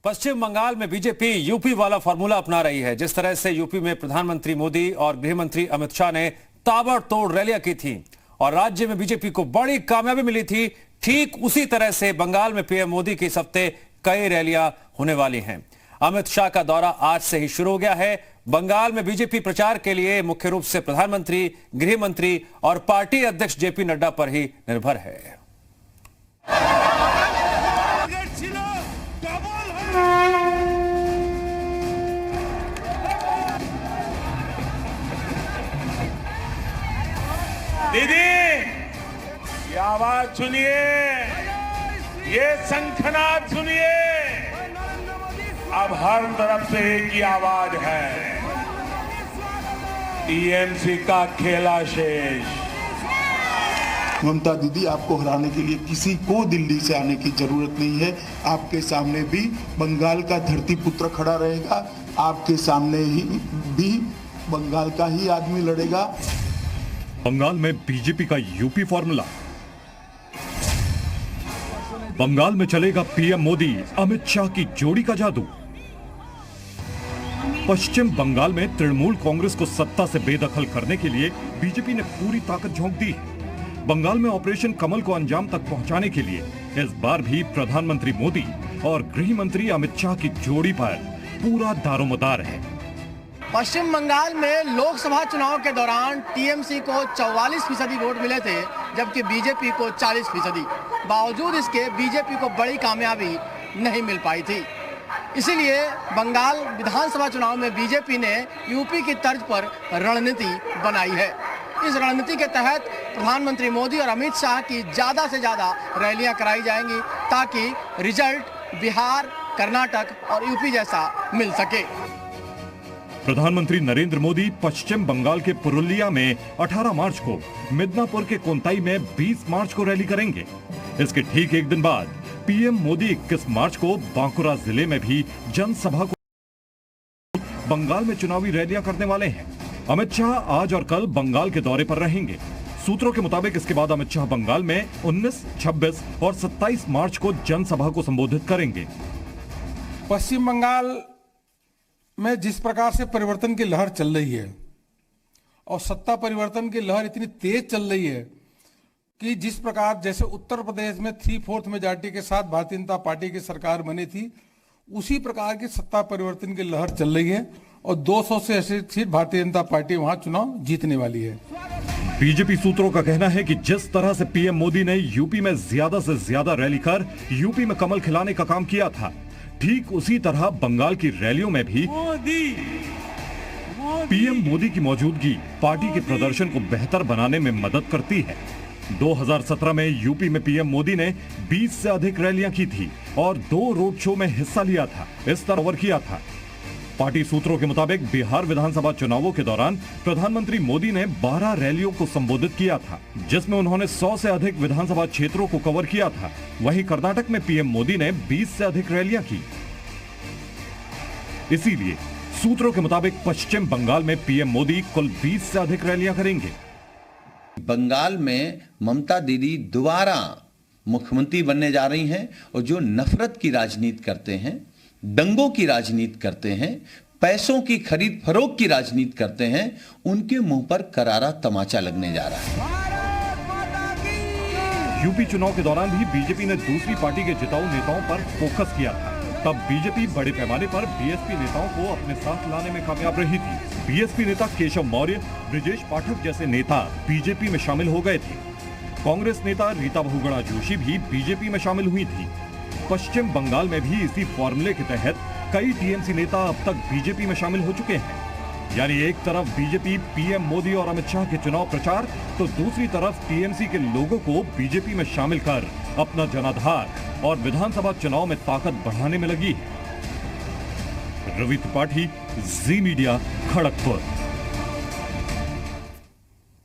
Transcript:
पश्चिम बंगाल में BJP UP वाला formula अपना रही है। जिस तरह से यूपी में प्रधानमंत्री मोदी और गृह मंत्री अमित शाह ने ताबड़तोड़ रैलियां की थी और राज्य में बीजेपी को बड़ी कामयाबी मिली थी, ठीक उसी तरह से बंगाल में पीएम मोदी के इस हफ्ते कई रैलियां होने वाली हैं। अमित शाह का दौरा आज से ही शुरू हो गया है। बंगाल में बीजेपी प्रचार के लिए मुख्य रूप से प्रधानमंत्री, गृह मंत्री और पार्टी अध्यक्ष जेपी नड्डा पर ही निर्भर है। दीदी, ये आवाज सुनिए, ये शंखनाद सुनिए। अब हर तरफ से एक ही आवाज है, टीएमसी का खेला शेष। ममता दीदी, आपको हराने के लिए किसी को दिल्ली से आने की जरूरत नहीं है। आपके सामने भी बंगाल का धरती पुत्र खड़ा रहेगा, आपके सामने ही भी बंगाल का ही आदमी लड़ेगा। बंगाल में बीजेपी का यूपी फॉर्मूला। बंगाल में चलेगा पीएम मोदी अमित शाह की जोड़ी का जादू। पश्चिम बंगाल में तृणमूल कांग्रेस को सत्ता से बेदखल करने के लिए बीजेपी ने पूरी ताकत झोंक दी है। बंगाल में ऑपरेशन कमल को अंजाम तक पहुंचाने के लिए इस बार भी प्रधानमंत्री मोदी और गृह मंत्री अमित शाह की जोड़ी पर पूरा दारोमदार है। पश्चिम बंगाल में लोकसभा चुनाव के दौरान टीएमसी को 44% वोट मिले थे, जबकि बीजेपी को 40%। बावजूद इसके बीजेपी को बड़ी कामयाबी नहीं मिल पाई थी। इसीलिए बंगाल विधानसभा चुनाव में बीजेपी ने यूपी की तर्ज पर रणनीति बनाई है। इस रणनीति के तहत प्रधानमंत्री मोदी और अमित शाह की ज़्यादा से ज़्यादा रैलियां कराई जाएंगी, ताकि रिजल्ट बिहार, कर्नाटक और यूपी जैसा मिल सके। प्रधानमंत्री नरेंद्र मोदी पश्चिम बंगाल के पुरुलिया में 18 मार्च को, मिदनापुर के कोंताई में 20 मार्च को रैली करेंगे। इसके ठीक एक दिन बाद पीएम मोदी 21 मार्च को बांकुरा जिले में भी जनसभा को बंगाल में चुनावी रैलियां करने वाले हैं। अमित शाह आज और कल बंगाल के दौरे पर रहेंगे। सूत्रों के मुताबिक इसके बाद अमित शाह बंगाल में 19, 26 और 27 मार्च को जनसभा को संबोधित करेंगे। पश्चिम बंगाल में जिस प्रकार से परिवर्तन की लहर चल रही है और सत्ता परिवर्तन की लहर इतनी तेज चल रही है कि जिस प्रकार जैसे उत्तर प्रदेश में 3/4 मेजॉरिटी के साथ भारतीय जनता पार्टी की सरकार बनी थी, उसी प्रकार की सत्ता परिवर्तन की लहर चल रही है और 200 से 80 सीट भारतीय जनता पार्टी वहां चुनाव जीतने वाली है। बीजेपी सूत्रों का कहना है कि जिस तरह से पीएम मोदी ने यूपी में ज्यादा से ज्यादा रैली कर यूपी में कमल खिलाने का काम किया था, ठीक उसी तरह बंगाल की रैलियों में भी पीएम मोदी की मौजूदगी पार्टी के प्रदर्शन को बेहतर बनाने में मदद करती है। 2017 में यूपी में पीएम मोदी ने 20 से अधिक रैलियां की थी और 2 रोड शो में हिस्सा लिया था, इस तरह कवर किया था। पार्टी सूत्रों के मुताबिक बिहार विधानसभा चुनावों के दौरान प्रधानमंत्री मोदी ने 12 रैलियों को संबोधित किया था, जिसमें उन्होंने 100 से अधिक विधानसभा क्षेत्रों को कवर किया था। वहीं कर्नाटक में पीएम मोदी ने 20 से अधिक रैलियां की। इसीलिए सूत्रों के मुताबिक पश्चिम बंगाल में पीएम मोदी कुल 20 से अधिक रैलियां करेंगे। बंगाल में ममता दीदी दोबारा मुख्यमंत्री बनने जा रही हैं और जो नफरत की राजनीति करते हैं, दंगों की राजनीति करते हैं, पैसों की खरीद फरोख्त की राजनीति करते हैं, उनके मुंह पर करारा तमाचा लगने जा रहा है। यूपी चुनाव के दौरान भी बीजेपी ने दूसरी पार्टी के जिताऊ नेताओं पर फोकस किया था। तब बीजेपी बड़े पैमाने पर बीएसपी नेताओं को अपने साथ लाने में कामयाब रही थी। बीएसपी नेता केशव मौर्य, ब्रिजेश पाठक जैसे नेता बीजेपी में शामिल हो गए थे। कांग्रेस नेता रीता बहुगुणा जोशी भी बीजेपी में शामिल हुई थी। पश्चिम बंगाल में भी इसी फॉर्मूले के तहत कई टीएमसी नेता अब तक बीजेपी में शामिल हो चुके हैं। यानी एक तरफ बीजेपी पीएम मोदी और अमित शाह के चुनाव प्रचार, तो दूसरी तरफ टीएमसी के लोगों को बीजेपी में शामिल कर अपना जनाधार और विधानसभा चुनाव में ताकत बढ़ाने में लगी है। रवि त्रिपाठी, जी मीडिया, खड़गपुर।